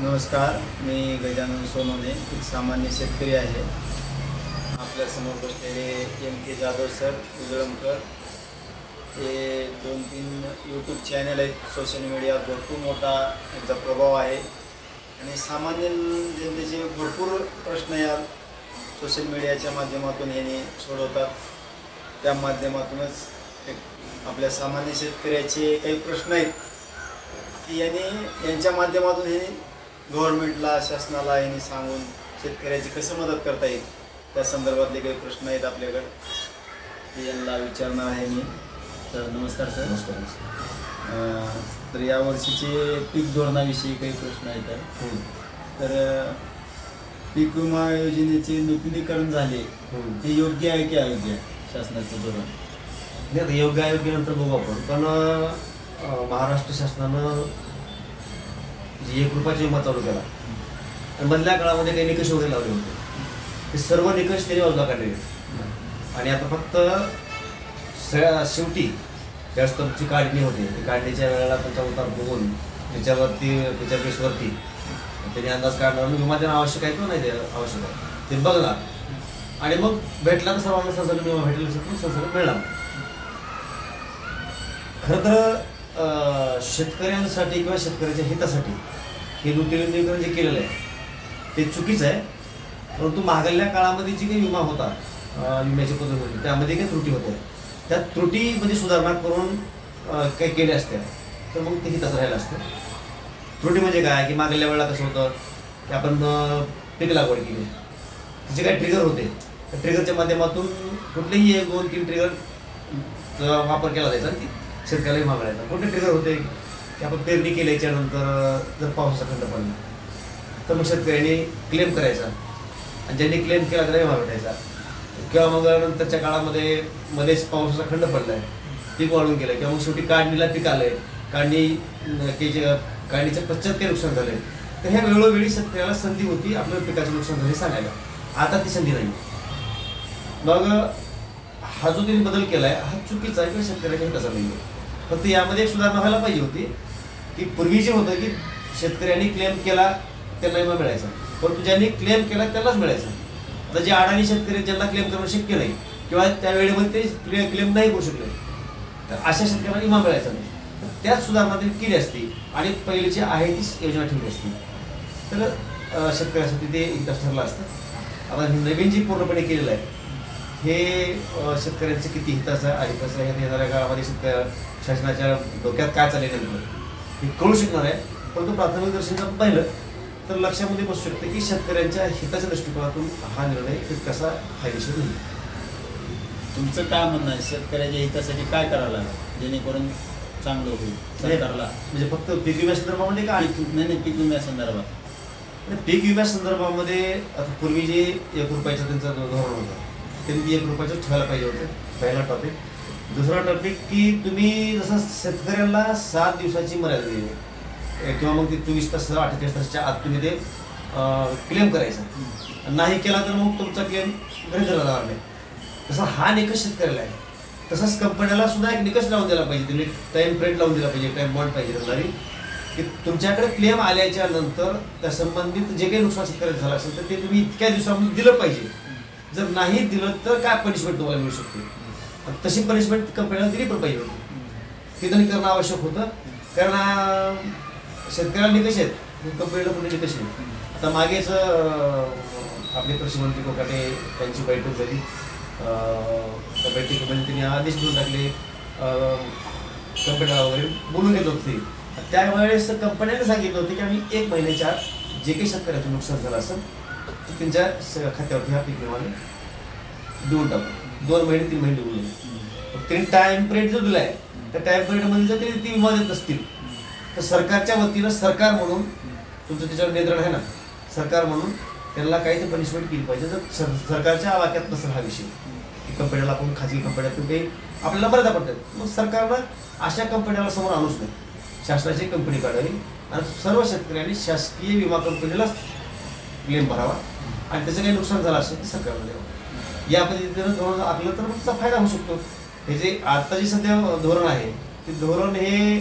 नमस्कार, मी गजानन सोनवणे, एक सामान्य शेतकरी आहे. आपल्यासमोर बसलेले M.K. जाधव सर, उजळमकर हे 2-3 यूट्यूब चॅनल आहेत. सोशल मीडियावर भरपूर मोठा यांचा प्रभाव आहे आणि सामान्य जनतेचे भरपूर प्रश्न या सोशल मीडियाच्या माध्यमातून यांनी सोडवतात. त्या माध्यमातूनच आपल्या सामान्य शेतकऱ्याचे काही प्रश्न आहेत की यांच्या माध्यमातून हे गव्हर्नमेंटला, शासनाला यांनी सांगून शेतकऱ्याची कसं मदत करता येईल त्या संदर्भातले काही प्रश्न आहेत आपल्याकडे, ते यांना विचारणार आहे मी. तर नमस्कार सर. नमस्कार. तर यावर्षीचे पीक धोरणाविषयी काही प्रश्न आहेत. तर पीक विमा योजनेचे नूतनीकरण झाले ते योग्य आहे की अयोग्य आहे शासनाचं धोरण? नाही, आता योग्य अयोग्यानंतर बघू आपण. पण महाराष्ट्र शासनानं जे 1 रुपयाचा विमा चालू केला आणि मधल्या काळामध्ये काही निकष वगैरे लावले होते, ते सर्व निकष त्याने बाजूला काढले. आणि आता फक्त शेवटी त्या स्तंभची काढणी होते, ती काढणीच्या वेळेला त्यांचा उतार बघून त्याच्या बेसवरती त्याने अंदाज काढणार विमा देणं आवश्यक आहे किंवा नाही आवश्यक आहे ते बघणार. आणि मग भेटला तर सर्वांना संसर्ग विमा भेटेल, संसर्ग मिळणार. खरं तर शेतकऱ्यांसाठी किंवा शेतकऱ्याच्या हितासाठी हे नूतनीकरण जे केलेलं आहे ते चुकीचं आहे. परंतु मागल्या काळामध्ये जी काही विमा होता, विम्याची पद्धत होती, त्यामध्ये काही त्रुटी होत्या. त्या त्रुटीमध्ये सुधारणा करून काही केल्या असत्या तर मग ते हिताचं राहिलं असतं. त्रुटी म्हणजे काय की मागल्या वेळेला कसं होतं की आपण पीक लागवड केली, तिचे काही ट्रिगर होते. त्या ट्रिगरच्या माध्यमातून कुठलेही 1-2-3 ट्रिगरचा वापर केला जायचा आणि शेतकऱ्याला विमा मिळायचा. कुठले ट्रिगर होते की आपण पेरणी केल्याच्या नंतर जर पावसाचा खंड पडला तर मग शेतकऱ्यांनी क्लेम करायचा आणि ज्यांनी क्लेम केला त्याला विमा भेटायचा. किंवा मग नंतरच्या काळामध्ये मध्येच पावसाचा खंड पडला आहे, पीक वाढून गेलं, किंवा मग शेवटी काढणीला पीक आलं आहे, काढणीच्या पश्चात काही नुकसान झालं आहे, तर ह्या वेळोवेळी शेतकऱ्याला संधी होती आपल्या पिकाचं नुकसान झाले सांगायला. आता ती संधी नाही. मग हा जो त्यांनी बदल केला आहे हा चुकीचा आहे किंवा शेतकऱ्याच्या हिताचा नाही आहे. फक्त यामध्ये एक सुधारणा व्हायला पाहिजे होती की पूर्वी जे होतं की शेतकऱ्यांनी क्लेम केला त्यांना विमा मिळायचा, परंतु ज्यांनी क्लेम केला त्यालाच मिळायचा. आता जे अडाणी शेतकरी ज्यांना क्लेम करणं शक्य नाही किंवा त्या वेळेमध्ये ते क्लेम नाही करू शकले, तर अशा शेतकऱ्यांना विमा मिळायचा नाही. त्याच सुधारणा त्यांनी केली असती आणि पहिलीची आहे ती योजना ठेवली असती तर शेतकऱ्यासाठी ते हिताचं ठरलं असतं. आता नवीन जी पूर्णपणे केलेलं आहे हे शेतकऱ्यांचं किती हिताचं आहे कसं आहे येणाऱ्या काळामध्ये शासनाच्या डोक्यात काय चालले नेमकं हे कळू शकणार आहे. परंतु प्राथमिक दर्शनात पाहिलं तर लक्षामध्ये बसू शकते की शेतकऱ्यांच्या हिताच्या दृष्टिकोनातून हा निर्णय कसा फायदेशीर नाही. तुमचं काय म्हणणं आहे, शेतकऱ्याच्या हितासाठी काय करावं लागेल जेणेकरून चांगलं होईल सरकारला? म्हणजे फक्त पीक विम्या संदर्भामध्ये का? नाही, पीक विम्या संदर्भात. पीक विम्या संदर्भामध्ये आता पूर्वी जे 1 रुपयाचं त्यांचं धोरण होतं त्यांनी 1 रुपयाचं ठेवायला पाहिजे होतं, पहिला टॉपिक. दुसरा टॉपिक की तुम्ही जसं शेतकऱ्यांना 7 दिवसाची मर्यादा दिली किंवा मग ते 24 तास 48 तासाच्या आत तुम्ही ते क्लेम करायचा, नाही केला तर मग तुमचा क्लेम घरी धरला जाणार नाही. तसा हा निकष शेतकऱ्याला आहे. तसंच कंपन्याला सुद्धा एक निकष लावून दिला पाहिजे, तुम्ही टाईम पिरियड लावून दिला पाहिजे, टाईम बॉन्ड पाहिजे असणारी की तुमच्याकडे क्लेम आल्याच्या नंतर त्या संबंधित जे काही नुकसान शेतकऱ्याचं झालं असेल तर ते तुम्ही इतक्या दिवसामध्ये दिलं पाहिजे. जर नाही दिलं तर काय पनिशमेंट तुम्हाला मिळू शकते. तशी पनिशमेंट कंपनीला दिली पण पाहिजे होती, तिथं करणं आवश्यक होतं. कारण शेतकऱ्याला निकष आहेत, कंपनीला पण निकष आहेत. आता मागेच आपले कृषी मंत्री कोकाटे त्यांची बैठक झाली. त्या बैठकीमध्ये त्यांनी आदेश देऊन टाकले, कंपन्याला वगैरे बोलून घेत होते. त्यावेळेस कंपन्याने सांगितलं होतं की आम्ही 1 महिन्याच्या आत जे काही शेतकऱ्याचं नुकसान झालं असेल तर त्यांच्या खात्यावरती हा पीक विमा देऊन टाकू. 2 महिने 3 महिने देऊन त्यांनी टाईम पिरियड जो दिला आहे त्या टाईम पिरियडमध्ये जर त्यांनी ती विमा देत नसतील तर सरकारच्या वतीनं सरकार म्हणून तुमचं त्याच्यावर नियंत्रण आहे ना, सरकार म्हणून त्यांना काही ते पनिशमेंट केली पाहिजे. जर सरकारच्या वाक्यात नसेल हा विषय की कंपन्याला आपण खाजगी कंपन्यातून काही आपल्याला मर्यादा पडतात, मग सरकारनं अशा कंपन्याला समोर आणूच नाही, शासनाची कंपनी काढावी आणि सर्व शेतकऱ्यांनी शासकीय विमा कंपनीलाच क्लेम भरावा आणि त्याचं काही नुकसान झालं असेल ते सरकारला द्यावं. या पद्धतीनं धोरण आखलं तर मग त्याचा फायदा होऊ शकतो. हे जे आता जे सध्या धोरण आहे ते धोरण हे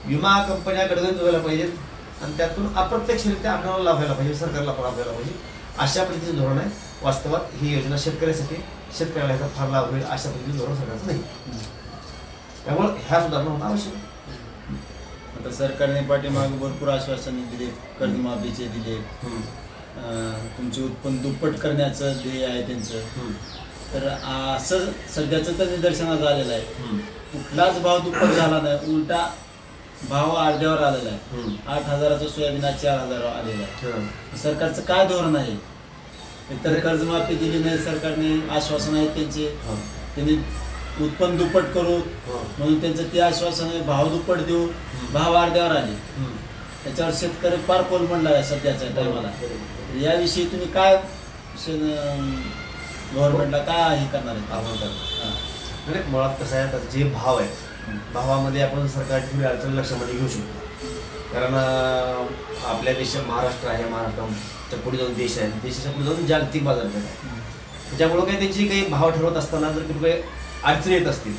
विमा कंपन्या गडगंज व्हायला पाहिजेत आणि त्यातून अप्रत्यक्षरित्या आपल्याला लाभ व्हायला पाहिजे, सरकारला पण लाभ व्हायला पाहिजे, अशा पद्धतीचं धोरण आहे. वास्तवात ही योजना शेतकऱ्यासाठी, शेतकऱ्याला ह्याचा फार लाभ होईल अशा पद्धतीचं धोरण सरकारचं नाही. त्यामुळे ह्या सुधारणा होणं आवश्यक आहे. आता सरकारने पाठीमागे भरपूर आश्वासने दिले, कर्जमाफीचे दिले, तुमचे उत्पन्न दुप्पट करण्याचं ध्येय आहे त्यांचं. तर असं सध्याचं तर निदर्शनास आलेलं आहे. कुठलाच भाव दुप्पट झाला नाही, उलटा भाव अर्ध्यावर आलेला आहे. 8,000चं सोयाबीन आज 4,000 आलेलं आहे. सरकारचं काय धोरण आहे? तर कर्जमाफी दिली नाही सरकारने, आश्वासन आहेत त्यांचे, त्यांनी उत्पन्न दुप्पट करू म्हणून त्यांचं ते आश्वासन आहे. भाव दुप्पट देऊ, भाव अर्ध्यावर आले. त्याच्यावर शेतकरी फार कोलमडला आहे सध्याच्या टायमाला. याविषयी तुम्ही काय गव्हर्नमेंटला काय हे करणार आहे? मुळात कसं आहे, आता जे भाव आहेत भावामध्ये आपण सरकारची थोडी अडचण लक्षामध्ये घेऊ शकतो. कारण आपल्या देशात महाराष्ट्र आहे, महाराष्ट्राच्या पुढे जाऊन देश आहे, देशाच्या पुढे जाऊन जागतिक बाजारपेठ आहे. त्याच्यामुळं काही त्यांची काही भाव ठरवत असताना जर कुठे अडचणी येत असतील,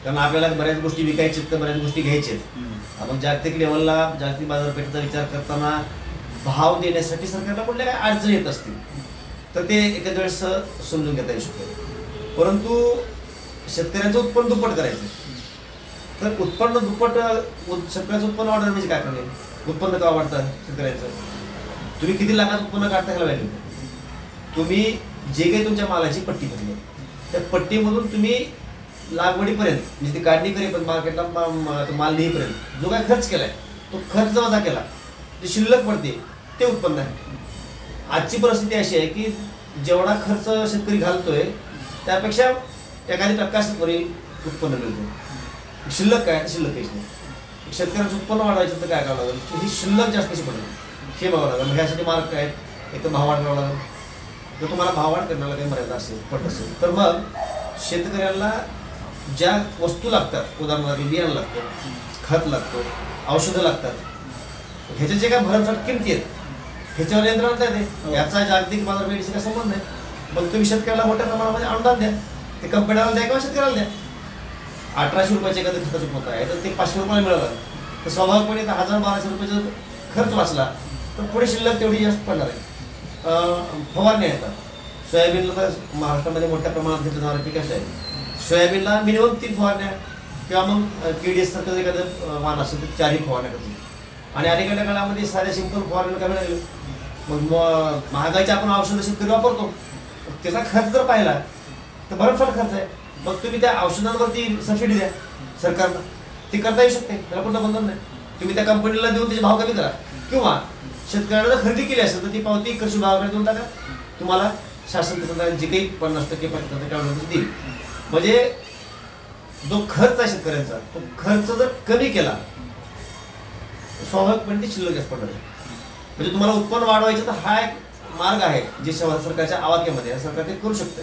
कारण आपल्याला बऱ्याच गोष्टी विकायच्या आहेत तर बऱ्याच गोष्टी घ्यायच्या आहेत. आपण जागतिक लेवलला जागतिक बाजारपेठेचा विचार करताना भाव देण्यासाठी सरकारला कुठल्या काही अडचणी येत असतील तर ते एखाद्या वेळेस समजून घेता येऊ शकते. परंतु शेतकऱ्यांचं उत्पन्न दुप्पट करायचं, तर उत्पन्न दुप्पट, शेतकऱ्याचं उत्पन्न वाढवणं म्हणजे काय करणे? उत्पन्न का वाढतं शेतकऱ्याचं? तुम्ही किती लाखाचं उत्पन्न काढता ह्याला व्हॅल्यू. तुम्ही जे काही तुमच्या मालाची पट्टी भरली आहे त्या पट्टीमधून तुम्ही लागवडीपर्यंत म्हणजे ती काढणी करेपर्यंत मार्केटला माल नेईपर्यंत जो काय खर्च केलाय तो खर्च वजा केला, जे शिल्लक पडते ते उत्पन्न आहे. आजची परिस्थिती अशी आहे की जेवढा खर्च शेतकरी घालतोय त्यापेक्षा एखादी टक्का शेतकरी उत्पन्न मिळतो. शिल्लक काय? शिल्लक काहीच नाही. शेतकऱ्यांचं उत्पन्न वाढवायचं तर काय करावं लागेल की ही शिल्लक जास्त कशी पडेल हे बघावं लागेल. मग ह्यासाठी मार्ग काय आहेत? एक तर भाव वाढ करावा लागेल. जर तुम्हाला भाव वाढ करण्याला काही मर्यादा असेल, पट असेल, तर मग शेतकऱ्यांना ज्या वस्तू लागतात, उदाहरणार्थ बियाणं लागतं, खत लागतं, औषधं लागतात, ह्याचे जे काय भरमसाठ किमती आहेत ह्याच्यावर नियंत्रण येते. याचा जागतिक बाजारपेठेशी काय संबंध नाही. मग तुम्ही शेतकऱ्याला मोठ्या प्रमाणामध्ये अनुदान द्या, ते कंपन्याला द्या किंवा शेतकऱ्याला द्या. 1800 रुपयाचे एखादं खताचं पोत आहे तर ते 500 रुपयाला मिळालं तर स्वाभाविकपणे 1000-1200 रुपयाचा खर्च वाचला तर पुढे शिल्लक तेवढी जास्त पडणार आहे. फवारणी येतात सोयाबीनला, तर महाराष्ट्रामध्ये मोठ्या प्रमाणात घेतलं जाणारं पीक असं आहे. सोयाबीनला मिनिमम 3 फवारण्या किंवा मग KDS सारखं एखादं वाहन असेल तर 4 फवारण्या करतो. आणि अलीकडच्या काळामध्ये साध्या सिंपल फवारण्या कमी लागेल. मग महागाईचे आपण औषधं शेतकरी वापरतो, त्याचा खर्च जर पाहिला तर भरमसाठ खर्च आहे. मग तुम्ही त्या औषधांवरती सबसिडी द्या सरकारनं, ती करता येऊ शकते, त्याला कुठलं बंधन नाही. तुम्ही त्या कंपनीला देऊन त्याचे भाव कमी करा किंवा शेतकऱ्याला जर खरेदी केली असेल तर ती पावती कृषी भावाकडे देऊन टाका. तुम्हाला शासन त्याचा जे काही 50% 50% देईल. म्हणजे जो खर्च आहे शेतकऱ्यांचा तो खर्च जर कमी केला स्वाभाविकपणे ते शिल्लक जास्त पडणार आहे. म्हणजे तुम्हाला उत्पन्न वाढवायचं तर हा एक मार्ग आहे जे सरकारच्या आवाक्यामध्ये सरकार ते करू शकते.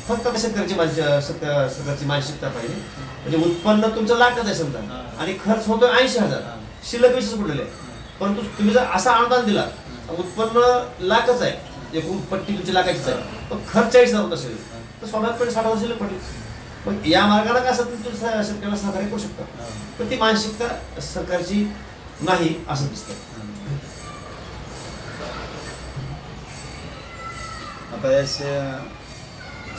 फक्त शेतकऱ्याची सरकारची मानसिकता पाहिजे. म्हणजे उत्पन्न तुमचं लाखात आहे समजा आणि खर्च होतो 80,000, शिल्लक 20 पडलेले आहे. परंतु तुम्ही जर असा अनुदान दिला, उत्पन्न लाखच आहे, एकूण पट्टी तुमची लाखाचीच आहे, पण खर्च 40,000 होत असेल तर स्वाभाविकपणे 60,000 शिल्लक पडली. पण या मार्गाला का असं तुम्ही शेतकऱ्याला सहकार्य करू शकता, पण ती मानसिकता सरकारची नाही असं दिसतं. आता या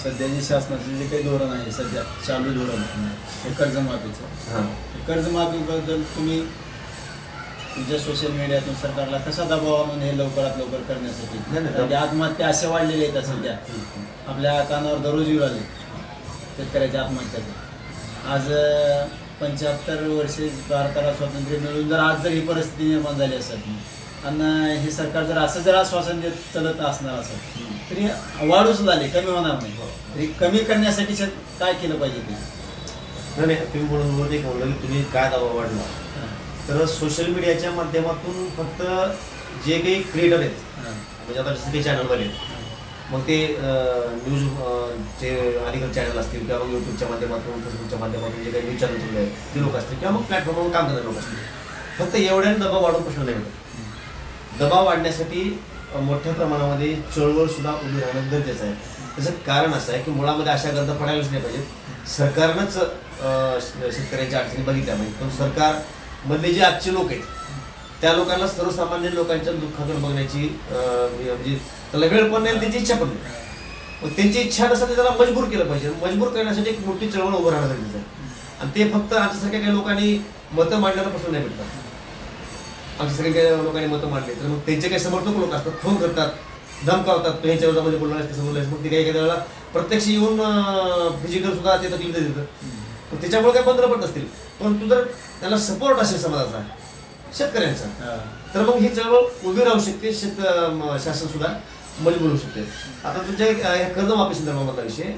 सध्याचे शासनाचे जे काही धोरण आहे, सध्या चालू धोरण हे कर्जमाफीचं, कर्जमाफीबद्दल तुम्ही तुमच्या सोशल मीडियातून सरकारला कसा दबाव आणून हे लवकरात लवकर करण्यासाठी? आत्महत्या अशा वाढलेल्या आहेत सध्या, आपल्या कानावर दररोज येऊ राहिले शेतकऱ्याच्या आत्महत्याचं. आज 75 वर्षे भारताला स्वातंत्र्य मिळून जर आज जर ही परिस्थिती निर्माण झाली असेल आणि हे सरकार जर असं जर आश्वासन देत चलत असणार असेल तरी वाढूच झाले, कमी होणार नाही. तरी कमी करण्यासाठी काय केलं पाहिजे ते? नाही, तुम्ही म्हणून एक म्हणलं की तुम्ही काय दबाव वाढला, तर सोशल मीडियाच्या माध्यमातून फक्त जे काही क्रिएटर आहेत म्हणजे आता जसं काही चॅनलवाले आहेत, मग ते न्यूज जे अलीकडे चॅनल असतील किंवा मग यूट्यूबच्या माध्यमातून, फेसबुकच्या माध्यमातून जे काही न्यूज चॅनल चालू आहेत ते लोक असतील किंवा मग प्लॅटफॉर्मवर काम करणारे लोक असतील, फक्त एवढ्याने दबाव वाढून प्रश्न नाही होत. दबाव वाढण्यासाठी मोठ्या प्रमाणामध्ये चळवळ सुद्धा उभी राहणं गरजेचं आहे. त्याचं कारण असं आहे की मुळामध्ये अशा गरजा पडायलाच नाही पाहिजेत. सरकारनंच शेतकऱ्यांच्या अडचणी बघितल्या पाहिजे, पण सरकारमधले जे आजचे लोक आहेत त्या लोकांना सर्वसामान्य लोकांच्या दुःखाकडे बघण्याची म्हणजे त्याला वेळ पण नाही, त्यांची इच्छा पण नाही. मग त्यांची इच्छा नसताना त्याला मजबूर केलं पाहिजे. मजबूर करण्यासाठी एक मोठी चळवळ उभं राहणं गरजेचं आहे. आणि ते फक्त आमच्यासारख्या काही लोकांनी मतं मांडण्यापासून नाही भेटतात. आमच्यासारख्या काही लोकांनी मतं मांडले तर मग त्यांचे काही समर्थक लोक असतात, फोन करतात, धमकावतात, तू ह्याच्या विरोधामध्ये बोलणार कसं बोलायचं. मग ते काही वेळेला प्रत्यक्ष येऊन फिजिकल सुद्धा ते तकलीफ देतं. मग त्याच्यामुळे काही बंद पडत असतील. पण तू जर त्याला सपोर्ट असेल समाजाचा, शेतकऱ्यांचा, तर मग ही चळवळ उभी राहू शकते. शासन सुद्धा मजबूर होऊ शकते. आता तुमच्या कर्जमाफी संदर्भामधला विषय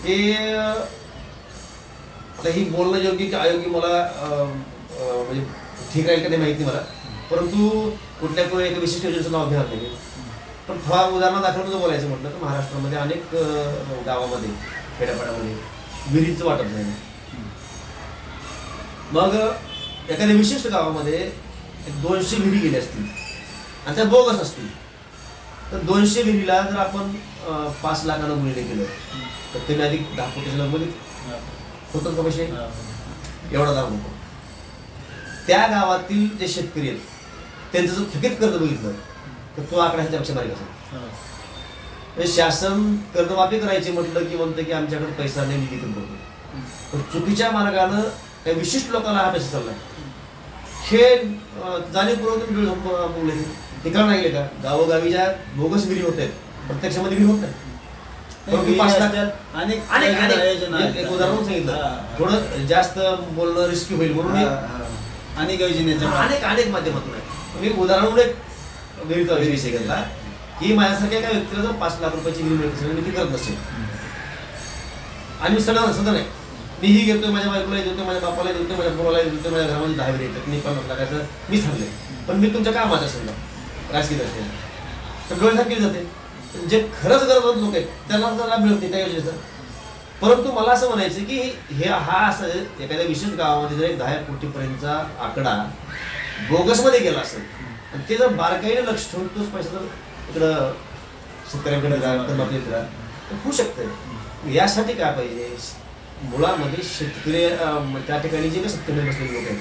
ते आता ही बोलणं योग्य की अयोग्य मला म्हणजे ठीक राहील का नाही माहिती मला, परंतु कुठल्या एका विशिष्ट योजनेचं नाव घेणार नाही. पण थोडा उदाहरणादाखल जर बोलायचं म्हटलं तर महाराष्ट्रामध्ये अनेक गावामध्ये खेड्यापाड्यामध्ये विहिरीचं वाटप झालं. मग एखाद्या विशिष्ट गावामध्ये 200 विहिरी गेल्या असतील आणि त्या बोगस असतील, तर 200 विहिरीला जर आपण 5 लाखानं गुणिले केलं तर ते अधिक 10 कोटीच्या लगबगीत होतं का पैसे? एवढा दाम होतो. त्या गावातील जे शेतकरी आहेत त्यांचं जर थकीत कर्ज बघितलं तर तो आकडा ह्याच्यापेक्षा बारीक असेल. म्हणजे शासन कर्जमाफी करायची म्हटलं की म्हणतं की आमच्याकडे पैसा नाही, निधी कमी पडतो. पण चुकीच्या मार्गानं काही विशिष्ट लोकांना हा पैसा चाललाय. हे जाणीवपूर्वक बोलले हे कळलं नाही का? गावोगावी ज्या बोगस विहिरी होत आहेत प्रत्यक्षामध्ये विहीर होत नाही. एक उदाहरण सांगितलं, थोडं जास्त बोलणं रिस्की होईल म्हणून अनेक योजनेच्या अनेक माध्यमातून आहे. मी उदाहरण एक विहिरीचा विषय घेतला की माझ्यासारख्या एका व्यक्तीला जर 5 लाख रुपयाची विहीर मिळते मी ती करत नसेल आणि सध्या नाही, मीही घेतोय, माझ्या बायकोला देतोय, माझ्या बापाला देतोय, माझ्या भावाला देतोय, माझ्या घरामध्ये 10 विहिरी येतात, मी 50 लाखाचं मी थांबले. पण मी तुमच्या कामाचा समजा राजकीय दृष्टीने तर डोळ्यात केली जाते. जे खरंच गरजवंत लोक आहेत त्यांना जर लाभ मिळत नाही त्या योजनेचा. परंतु मला असं म्हणायचं की हा असं एखाद्या विशेष गावामध्ये जर एक 10 कोटीपर्यंतचा आकडा बोगसमध्ये गेला असेल आणि ते जर बारकाईने लक्ष ठेवून तोच पैसा जर इकडं शेतकऱ्यांकडे कर्जमाफी तर होऊ शकतं. यासाठी काय पाहिजे, मुळामध्ये शेतकरी त्या ठिकाणी जे काही सत्तेमध्ये बसलेले लोक आहेत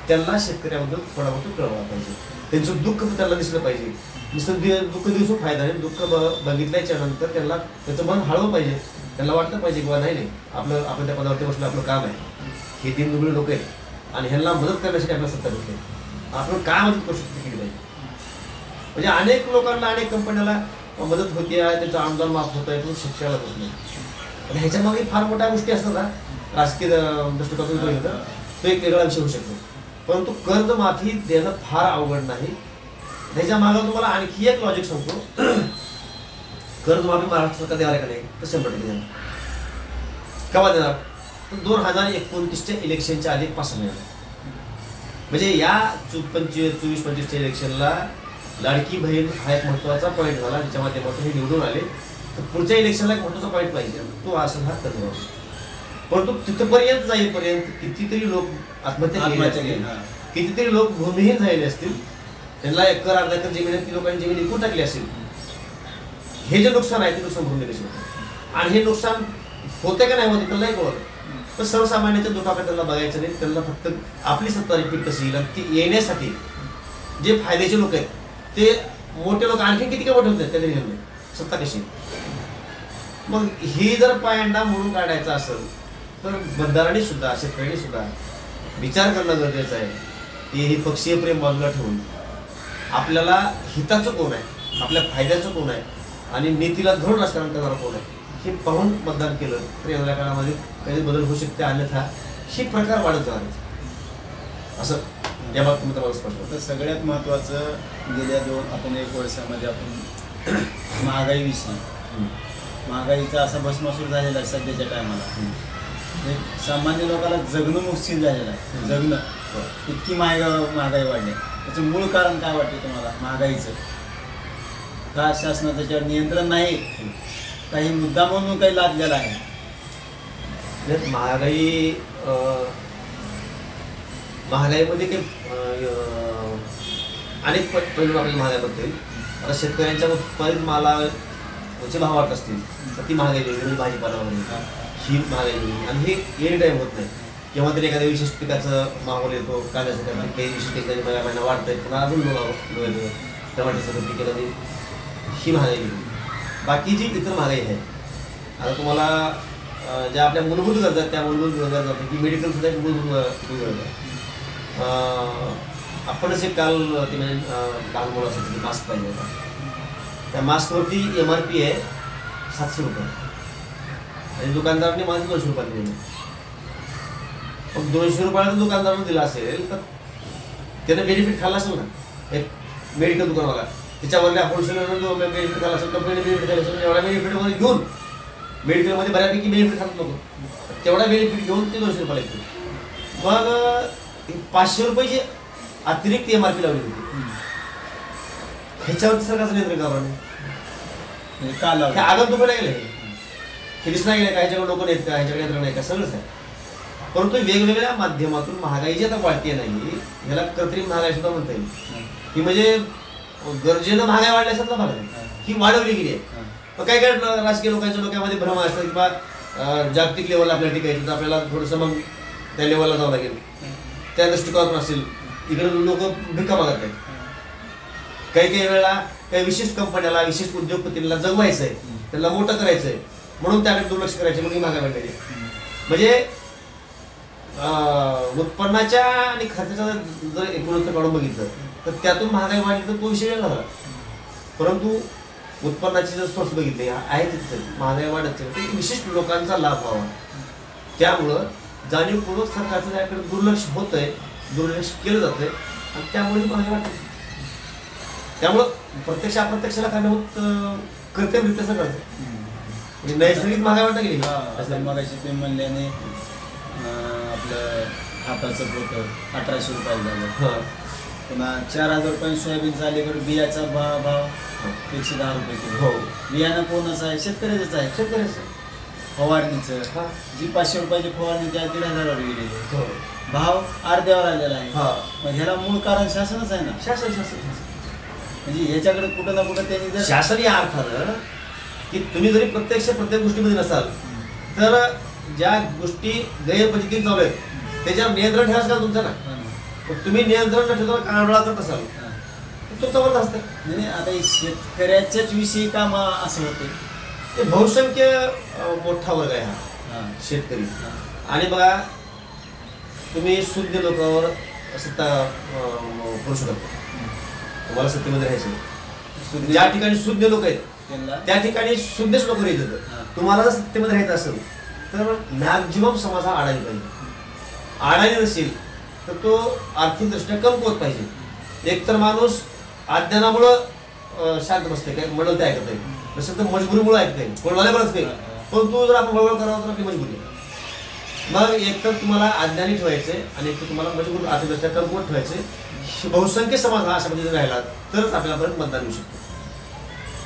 त्यांना शेतकऱ्याबद्दल थोडा बहुत कळवायला पाहिजे. त्यांचं दुःख त्यांना दिसलं पाहिजे. नुसतं दुःख दिसून फायदा नाही, दुःख बघितल्याच्या नंतर त्यांना त्याचं मन हळवं पाहिजे. त्यांना वाटलं पाहिजे किंवा नाही आपण त्या पदावरती बसलं, आपलं काम आहे, हे 3 दुबळे लोक आहेत आणि ह्यांना मदत करण्यासाठी आपल्याला सत्ता भेटते, आपण काय मदत करू शकतो केली पाहिजे. म्हणजे अनेक लोकांना अनेक कंपन्याला मदत होते आहे, त्यांचं अनुदान माफ होत आहे, पण शिक्षणाला होत नाही. आणि ह्याच्या मागे फार मोठ्या गोष्टी असतात ना, राजकीय दृष्टिकोनातून बघितलं तो एक वेगळा विषय होऊ शकतो. परंतु कर्जमाफी देणं फार अवघड नाही. त्याच्या मागे तुम्हाला आणखी एक लॉजिक सांगतो. कर्जमाफी महाराष्ट्र सरकार देणार का नाही तर 100% देणार. केव्हा देणार तर 2029च्या इलेक्शनच्या आधी 5 महिने. म्हणजे या 24-25च्या इलेक्शनला लाडकी बहीण हा एक महत्वाचा पॉईंट झाला, ज्याच्या माध्यमातून हे निवडून आले. तर पुढच्या इलेक्शनला एक महत्वाचा पॉईंट पाहिजे, तो असेल हा कर्जमाफी. परंतु तिथपर्यंत जाईपर्यंत कितीतरी लोक आत्महत्या केली असतील, कितीतरी लोक भूमिहीन झालेले असतील, त्यांना 1 एकर 1/2 एकर जमीन ती लोकांनी जमीन विकून टाकली असेल. हे जे नुकसान आहे ते नुकसान भरून दिले शकतो. आणि हे नुकसान होते का नाही होते त्याला नाही कळत. पण सर्वसामान्यांच्या दुखाकडे त्यांना बघायचं नाही, त्यांना फक्त आपली सत्ता रिपीट कशी येईल ती येण्यासाठी जे फायद्याचे लोक आहेत ते मोठे लोक आणखी किती काय मोठे होते त्या नाही सत्ता कशी. मग ही जर पायंडा म्हणून काढायचा असेल तर मतदारांनी सुद्धा शेतकऱ्यांनी सुद्धा विचार करणं गरजेचं आहे की हे पक्षीय प्रेम बाजूला ठेवून आपल्याला हिताचं कोण आहे, आपल्या फायद्याचं कोण आहे आणि नीतीला धरून राजकारण करणारा कोण आहे हे पाहून मतदान केलं तर येणाऱ्या काळामध्ये काही बदल होऊ शकते. अन्यथा ही प्रकार वाढत जाणार असं या बाबतीत मला स्पष्ट होतं. सगळ्यात महत्त्वाचं गेल्या 1 वर्षामध्ये आपण महागाईविषयी महागाईचा असा भस्मासूर झालेला आहे सध्याच्या टायमाला. सामान्य लोकांना जगणं मुश्किल झालेलं आहे. जगणं इतकी महागाई वाढली. त्याचं मूळ कारण काय वाटते तुम्हाला महागाईचं? का शासनाचं त्याच्यावर नियंत्रण नाही, काही मुद्दा म्हणून काही लादलेला आहे? महागाईमध्ये काही अनेक पैलू आपल्या महागाईबद्दल. आता शेतकऱ्यांच्या उत्पादित मालाचे भाव वाढत असतील तर ती महागाई वेगळी, भाजीपाला वगैरे ही महागाई वेगळी. आणि हे एनी टाईम होत नाही. किंवा तरी एखाद्या विशिष्ट पिकाचं माहोल येतो, कांद्यासाठी काही विशिष्ट एखादी महिना वाढतंय, पुन्हा अजून लोक टमाट्याचं पीक एखादी, ही महागाई गेली. बाकी जी इतर महागाई आहे, आता तुम्हाला ज्या आपल्या मूलभूत गरजा आहेत त्या मूलभूत गरजा जातात की मेडिकल सुद्धा एक मूलभूत गरज आहे. आपणच एक काल ते म्हणजे लहान मुलासाठी मास्क पाहिजे होता, त्या मास्कवरती MRP आहे 700 रुपये आणि दुकानदाराने माझं 200 रुपयाला दिले. मग 200 रुपयाला जर दुकानदारानं दिला असेल तर त्यानं बेनिफिट खाल्ला असेल ना. एक मेडिकल दुकानवाला त्याच्यावरल्या होलसेलरनं जो बेनिफिट खाल्ला असेल, कंपनीने बेनिफिट खाल्ला असेल, एवढा बेनिफिटमध्ये घेऊन मेडिकलमध्ये बऱ्यापैकी बेनिफिट खात नको, तेवढा बेनिफिट घेऊन ते 200 रुपयाला येतो. मग 500 रुपयाची अतिरिक्त MRP लावली होती. ह्याच्यावरती सरकारचं नियंत्रण का बरं का लावलं? आगम दुकान गेले हे दिसणार गेले का, ह्याच्याकडे लोक नाहीत का, ह्याच्याकडे यंत्रणा नाही का, सगळंच आहे. परंतु वेगवेगळ्या माध्यमातून महागाई जी आता वाढते नाही, ह्याला कृत्रिम महागाई सुद्धा म्हणता येईल. ही म्हणजे गरजेनं महागाई वाढल्यासारखं भाग आहे, ही वाढवली गेली आहे. मग काय काय राजकीय लोकांच्या डोक्यामध्ये भ्रम असतात की बा जागतिक लेवलला आपल्याला टिकायचं तर आपल्याला थोडंसं मग त्या लेवलला जावं लागेल, त्या दृष्टिकोनातून असेल. इकडे लोक भिका मागत आहेत. काही काही वेळा काही विशिष्ट कंपन्याला, विशिष्ट उद्योगपतींना जगवायचं आहे, त्यांना मोठं करायचं आहे, म्हणून त्याकडे दुर्लक्ष करायचे, म्हणून महागाई वाढलेली. म्हणजे उत्पन्नाच्या आणि खर्चाचा जर एकूण काढून बघितलं तर त्यातून महागाई वाढली तर तो विषय वेगळा झाला. परंतु उत्पन्नाचे जर सोर्स बघितले आहे तिथे महागाई वाढत ते विशिष्ट लोकांचा लाभ व्हावा, त्यामुळं जाणीवपूर्वक सरकारचं त्याकडे दुर्लक्ष होतंय, दुर्लक्ष केलं जातंय आणि त्यामुळे महागाई वाढते. त्यामुळं प्रत्यक्ष अप्रत्यक्षाला कारणीभूत कृत्रिमरित्या सगळं करते. नैसर्गिक महागाई वाटत गेली. असं मगाशी ते म्हणल्याने आपलं हाताचं पोतं 1800 रुपयाला झालं. पुन्हा 4000 रुपये सोयाबीन झाल्यावर बियाचा भाव 110 रुपये किलो. हो, बियाणं कोणाचं आहे? शेतकऱ्याचंच आहे. शेतकऱ्याचं फवारणीचं जी 500 रुपयाची फवारणी त्या 1500 वर गेली, हो, भाव अर्ध्यावर आलेला आहे. हा, मग ह्याला मूळ कारण शासनच आहे ना. शासन म्हणजे ह्याच्याकडे कुठं ना कुठं त्यांनी जर शासन या अर्थानं की तुम्ही जरी प्रत्येक गोष्टीमध्ये नसाल तर ज्या गोष्टी गैरपद्धतीने चालू आहेत त्याच्यावर नियंत्रण ठेवायचं का तुमचं ना. तुम्ही नियंत्रण न ठेवता कानाडोळा करत असाल तुमचं बंद असतं. नाही, आता शेतकऱ्याच्याच विषयी काम असं होते. ते बहुसंख्य मोठा वर्ग आहे हा शेतकरी. आणि बघा तुम्ही शुद्ध लोकांवर सत्ता करू शकत, तुम्हाला सत्तेमध्ये राहायचं. ज्या ठिकाणी शुद्ध लोक आहेत त्या ठिकाणी शुद्धच लोक राहायचं. तुम्हाला जर सत्तेमध्ये राहायचं असेल तर मॅक्झिमम समाज हा अडाणी पाहिजे. अडाणी नसेल तर तो आर्थिकदृष्ट्या कमकुवत पाहिजे. एकतर माणूस अज्ञानामुळं शांत बसते, काय म्हणून ते ऐकत आहे, नसेल तर मजबुरीमुळे ऐकत आहे, कोणाला बरंच काही. पण तू जर आपण वळवळ करावं तर आपली मजबुरी आहे. मग एकतर तुम्हाला अज्ञानी ठेवायचे आणि एकतर तुम्हाला मजबूर आर्थिकदृष्ट्या कमकुवत ठेवायचे. बहुसंख्य समाज हा अशा पद्धतीने राहिला तरच आपल्याला परत मतदान मिळू शकतो.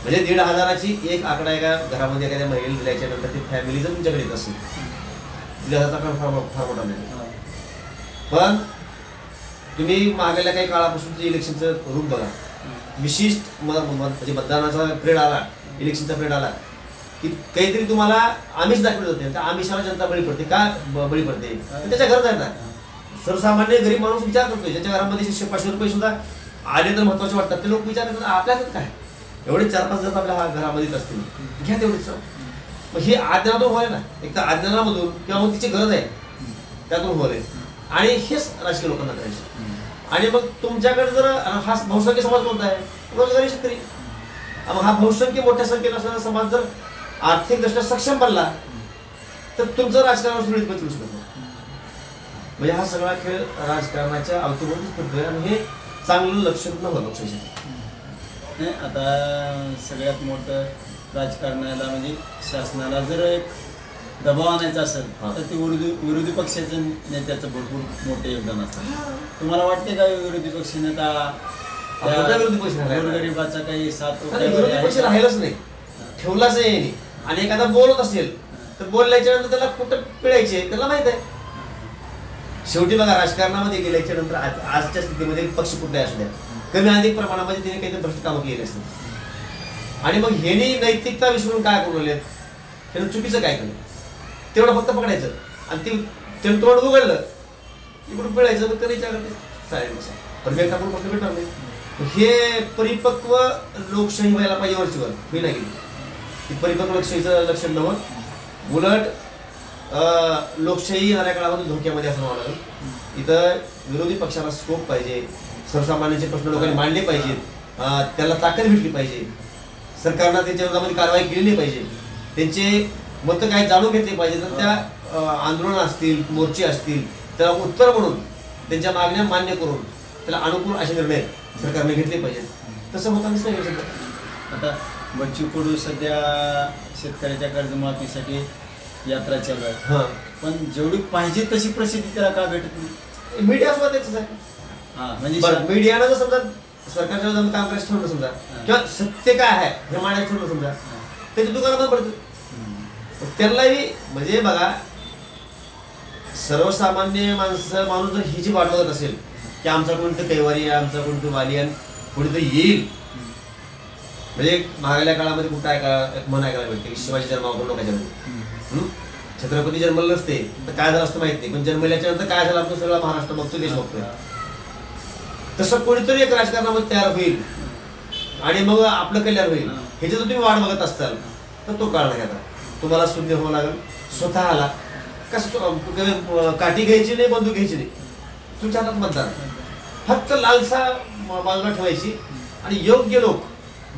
म्हणजे 1,500ची एक आकडा एका घरामध्ये एखाद्या महिलेला दिल्याच्या नंतर ती फॅमिली जर तुमच्याकडे येत असेल 1,000चा आकडा फार मोठा नाही. पण तुम्ही मागल्या काही काळापासून इलेक्शनचं रूप बघा. विशिष्ट म्हणजे मतदानाचा पिरियड आला, इलेक्शनचा पिरियड आला की काहीतरी तुम्हाला आमिष दाखवले जाते. त्या आमिषाला जनता बळी पडते. का बळी पडते? त्याच्या घरात आहे ना. सर्वसामान्य गरीब माणूस विचार करतोय, ज्याच्या घरामध्ये 500 रुपये सुद्धा आले तर महत्वाचे वाटतात, ते लोक विचार करतात आपल्याच काय एवढे 4-5 जण आपल्या घरामध्येच असतील, घ्या तेवढेच. मग हे अज्ञानातून होय ना, एक तर अज्ञानामधून किंवा मग तिची गरज आहे त्यातून होय. आणि हेच राजकीय लोकांना करायचं. आणि मग तुमच्याकडे जर हा बहुसंख्य समाज कोणता आहे? रोजगारी शेतकरी. मग हा बहुसंख्य मोठ्या संख्येने असणारा समाज जर आर्थिकदृष्ट्या सक्षम बनला तर तुमचं राजकारण सुरळीतपणे चालू शकतो. म्हणजे हा सगळा खेळ राजकारणाच्या अवतीभोवतीच फिरतोय आणि हे चांगलं लक्ष नव्हतं लोकशाही. नाही, आता सगळ्यात मोठं राजकारणाला म्हणजे शासनाला जर एक दबाव आणायचा असेल तर ते विरोधी पक्षाच्या नेत्याचं भरपूर मोठं योगदान असतं. तुम्हाला वाटते का विरोधी पक्ष नेता गोरगरिबाचा काही साथ विरोधी पक्ष राहिलाच नाही, ठेवलाच नाही. आणि एखादा बोलत असेल तर बोलल्याच्या नंतर त्याला कुठं पिळायचे त्याला माहित आहे. शेवटी बघा राजकारणामध्ये गेल्याच्या नंतर आजच्या स्थितीमध्ये पक्ष कुठलाही असू द्या कमी अधिक प्रमाणामध्ये तिने काहीतरी भ्रष्ट कामं केली असतात. आणि मग ह्यानी नैतिकता विसरून काय करू लागले, त्यानं चुकीचं काय केलं तेवढं फक्त पकडायचं आणि ती त्यानं तोंड उघडलं इकडून पिळायचं तर कधी चालेल बसा पण बँक आपण फक्त भेटणार नाही. हे परिपक्व लोकशाही व्हायला पाहिजे वरचीवर मी नाही गेली की परिपक्व लोकशाहीचं लक्षण नव्हतं. उलट लोकशाही येणाऱ्या काळामध्ये धोक्यामध्ये असं म्हणावं लागेल. इथं विरोधी पक्षाला स्कोप पाहिजे, सर्वसामान्यांचे प्रश्न लोकांनी मांडले पाहिजेत, त्याला ताकद भेटली पाहिजे, सरकारनं त्यांच्या विरोधामध्ये कारवाई केली नाही पाहिजे, त्यांचे मतं काय जाणून घेतले पाहिजे. तर त्या आंदोलन असतील, मोर्चे असतील, त्याला उत्तर म्हणून त्यांच्या मागण्या मान्य करून त्याला अनुकूल असे निर्णय सरकारने घेतले पाहिजेत. तसं होताच नाही सध्या. आता बच्चू कडू सध्या शेतकऱ्याच्या कर्जमाफीसाठी यात्रा चालू आहे. हां, पण जेवढी पाहिजे तशी प्रसिद्धी त्याला का भेटत नाही? मीडिया सुद्धा त्याच आहे. हां, म्हणजे मीडियानं जर समजा सरकारच्या विरोधात काम करायचं ठरवलं समजा किंवा सत्य काय आहे हे मांडायचं ठरवलं समजा त्याच्या दुकानात पडतं. त्यांनाही म्हणजे बघा सर्वसामान्य माणूस जर ही जी वाट बघत असेल की आमचा कोणतं कैवारी आहे, आमचा कोणतं वालियन कोणीतरी येईल, म्हणजे महागल्या काळामध्ये कुठं म्हण ऐकायला भेटते की शिवाजी जन्मावर लोक जन्म, छत्रपती जन्मलं नसते तर काय झालं असतं माहित नाही, पण जन्मल्याच्या नंतर काय झालं आपण सगळा महाराष्ट्र बघतो, देश बघतोय. तसं कोणीतरी एक राजकारणामध्ये तयार होईल आणि मग आपलं कल्याण होईल. हे जर तुम्ही वाट बघत असताल तर तो काळ नाही. आता तुम्हाला शुद्ध व्हावं लागेल स्वतःला. कसं काठी घ्यायची नाही, बंदूक घ्यायची नाही, तुमच्या हातात मतदार. फक्त लालसा बाजूला ठेवायची आणि योग्य लोक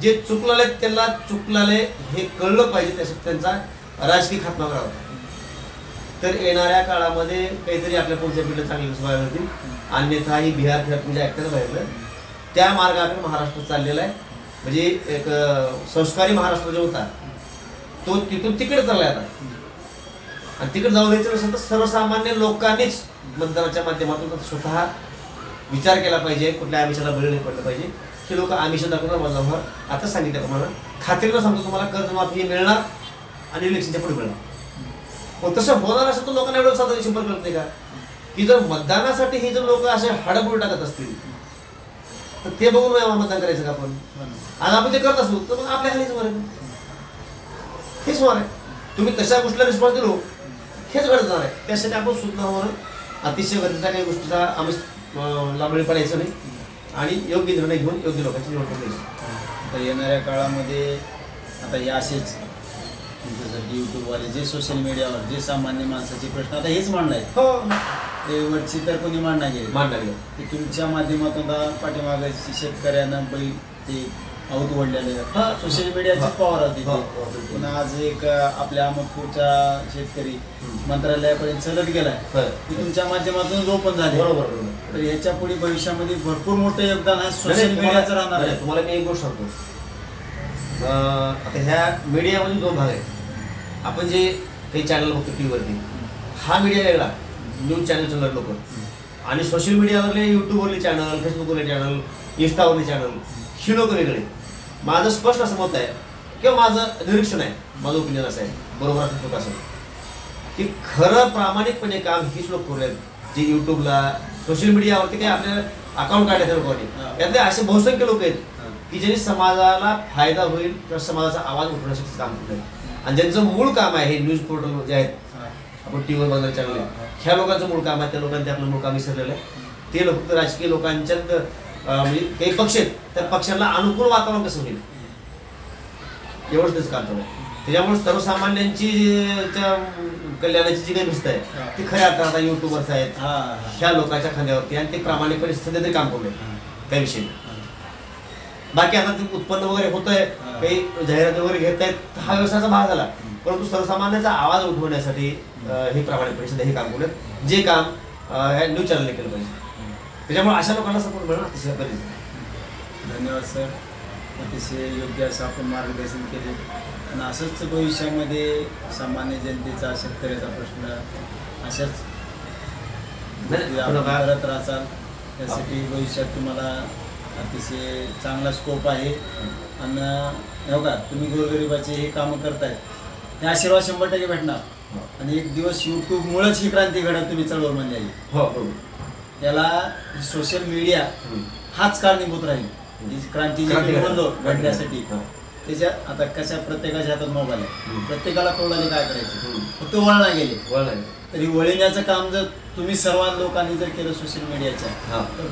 जे चुकलेले त्यांना चुकलेले हे कळलं पाहिजे, त्यासाठी त्यांचा राजकीय खात्मा करावा. तर येणाऱ्या काळामध्ये काहीतरी आपल्या पुढच्या पिढीला चांगली व्हायला होतील. अन्यथा ही बिहार म्हणजे ऐकताना पाहिलं त्या मार्गाकडे महाराष्ट्र चाललेला आहे. म्हणजे एक संस्कारी महाराष्ट्र जो होता तो तिथून तिकडे चाललाय आता. आणि तिकडे जाऊ द्यायचं नसेल तर सर्वसामान्य लोकांनीच मतदानाच्या माध्यमातून स्वतः विचार केला पाहिजे, कुठल्या आमिषाला बळी नाही पडलं पाहिजे. हे लोक आमिष दाखवणार माझा आता सांगितल्याप्रमाणे खात्रीनं सांगतो तुम्हाला कर्जमाफी मिळणार आणि इलेक्शनच्या पुढे मिळणार. पण तसं होणार असेल तर लोकांना एवढं साधा शंभर कळत नाही का की जर मतदानासाठी हे जर लोक असे हाडबुड टाकत असतील तर ते बघून मतदान करायचं का आपण? आज आपण ते करत असू तर मग आपल्या खालीच वर हेच वर आहे. तुम्ही तशा गोष्टीला रिस्पॉन्स दिलो हेच घडत जाणार आहे. त्यासाठी आपण सुद्धा होणं अतिशय गरजेच्या काही गोष्टीचा आम्ही लांबळी पडायचं नाही आणि योग्य निर्णय घेऊन योग्य लोकांची निवड करायची. तर येणाऱ्या काळामध्ये आता हे असेच तुमच्यासाठी यूट्यूबवाले जे सोशल मीडियावर जे सामान्य माणसाचे प्रश्न आता हेच मांडले आहेत. हो, ते वरची तर कोणी मांडणार गेले ते तुमच्या माध्यमातून पाठीमागे शेतकऱ्यांना बैल ते आऊत ओढलेले सोशल मीडियाची पॉवर होती. पुन्हा आज एक आपल्या अहमदपूरच्या शेतकरी मंत्रालयापर्यंत चलत गेलाय ते तुमच्या माध्यमातून ओपन झाले. बरोबर. तर याच्या पुढे भविष्यामध्ये भरपूर मोठं योगदान हा सोशल मीडियाचं राहणार आहे. तुम्हाला मी एक गोष्ट सांगतो. आता ह्या मीडियामध्ये दोन भाग आहेत. आपण जे काही चॅनल बघतो टीव्हीवरती हा मीडिया वेगळा, न्यूज चॅनल चालणार लोक, आणि सोशल मीडियावरले यूट्यूबवरले चॅनल, फेसबुकवरले चॅनल, इंस्टावरले चॅनल ही लोक वेगळे. माझं स्पष्ट असं मत आहे किंवा माझं निरीक्षण आहे, माझं ओपिनियन असं आहे, बरोबर असं चूक असेल की खरं प्रामाणिकपणे काम हीच लोक करू आहेत जे यूट्यूबला सोशल मीडियावरती काही आपल्याला अकाउंट काढायचे लोकांनी. यातले असे बहुसंख्य लोक आहेत की ज्यांनी समाजाला फायदा होईल किंवा समाजाचा आवाज उठवण्यासाठी काम केलं आहे. आणि ज्यांचं मूळ काम आहे हे न्यूज पोर्टल जे आहेत आपण टीव्हीवर बघणारे चॅनल आहे ह्या लोकांचं मूळ काम आहे. त्या लोकांनी आपलं मूळ काम विसरलेलं आहे. ते लोक फक्त राजकीय लोकांच्यात म्हणजे काही पक्ष आहेत त्या पक्षांना अनुकूल वातावरण कसं होईल एवढंच त्याचं काम चालू आहे. त्याच्यामुळे सर्वसामान्यांची कल्याणाची जी काही भिस्त आहे ती खऱ्या अर्थात युट्यूबर्स आहेत ह्या लोकांच्या खांद्यावरती आणि ते प्रामाणिकपणे सध्या तरी काम करू काही विषय नाही. बाकी आता ते उत्पन्न वगैरे होत आहे, काही जाहिरात वगैरे घेत आहेत, हा व्यवसायाचा भाग झाला. परंतु सर्वसामान्याचा आवाज उठवण्यासाठी हे प्रामाणिकपणे सध्या हे काम करू जे काम ह्या न्यूज चॅनलने केलं पाहिजे. त्याच्यामुळे अशा लोकांना सपोर्ट मिळणार अतिशय गरजेचं. धन्यवाद सर, अतिशय योग्य असं आपण मार्गदर्शन केले आणि असंच भविष्यामध्ये सामान्य जनतेचा शेतकऱ्याचा प्रश्न अशाच करत राहाल. त्यासाठी भविष्यात तुम्हाला अतिशय चांगला स्कोप आहे. आणि बघा तुम्ही गोरगरिबाचे हे कामं करतायत हे आशीर्वाद 100% भेटणार. आणि एक दिवस यूट्यूबमुळेच ही क्रांती घडत तुम्ही चळवळ म्हणली आहे. हो, त्याला सोशल मीडिया हाच कारणीभूत राहील क्रांती घडण्यासाठी. त्याच्या आता कशा प्रत्येकाच्या हातात मोबाईल आहे, प्रत्येकाला कळलं काय करायचं, फक्त वळणा गेले. तरी वळण्याचं काम जर तुम्ही सर्व लोकांनी जर केलं सोशल मीडियाच्या, तर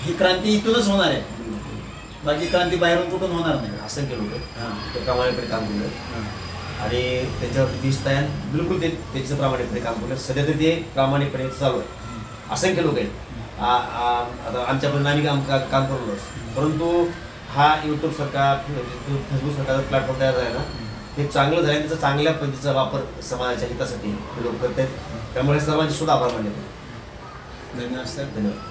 ही क्रांती इथूनच होणार आहे. बाकी क्रांती बाहेरून कुठून होणार नाही. असंख्य लोक ते प्रामाणिकपणे काम केलं आणि त्याच्यावरती दिसत आहे बिलकुल ते त्याचं प्रामाणिकपणे काम केलं. सध्या तर ते प्रामाणिकपणे चालू आहे. असंख्य लोक आहेत. आता आमच्यापर्यंत आम्ही काम करलो, परंतु हा यूट्यूब सारखा फेसबुक सारखा प्लॅटफॉर्म तयार झाला ना, ते चांगलं झालं. त्याचा चांगल्या पद्धतीचा वापर समाजाच्या हितासाठी लोक करत आहेत. त्यामुळे सर्वांचे सुद्धा आभार मानले. धन्यवाद सर. धन्यवाद.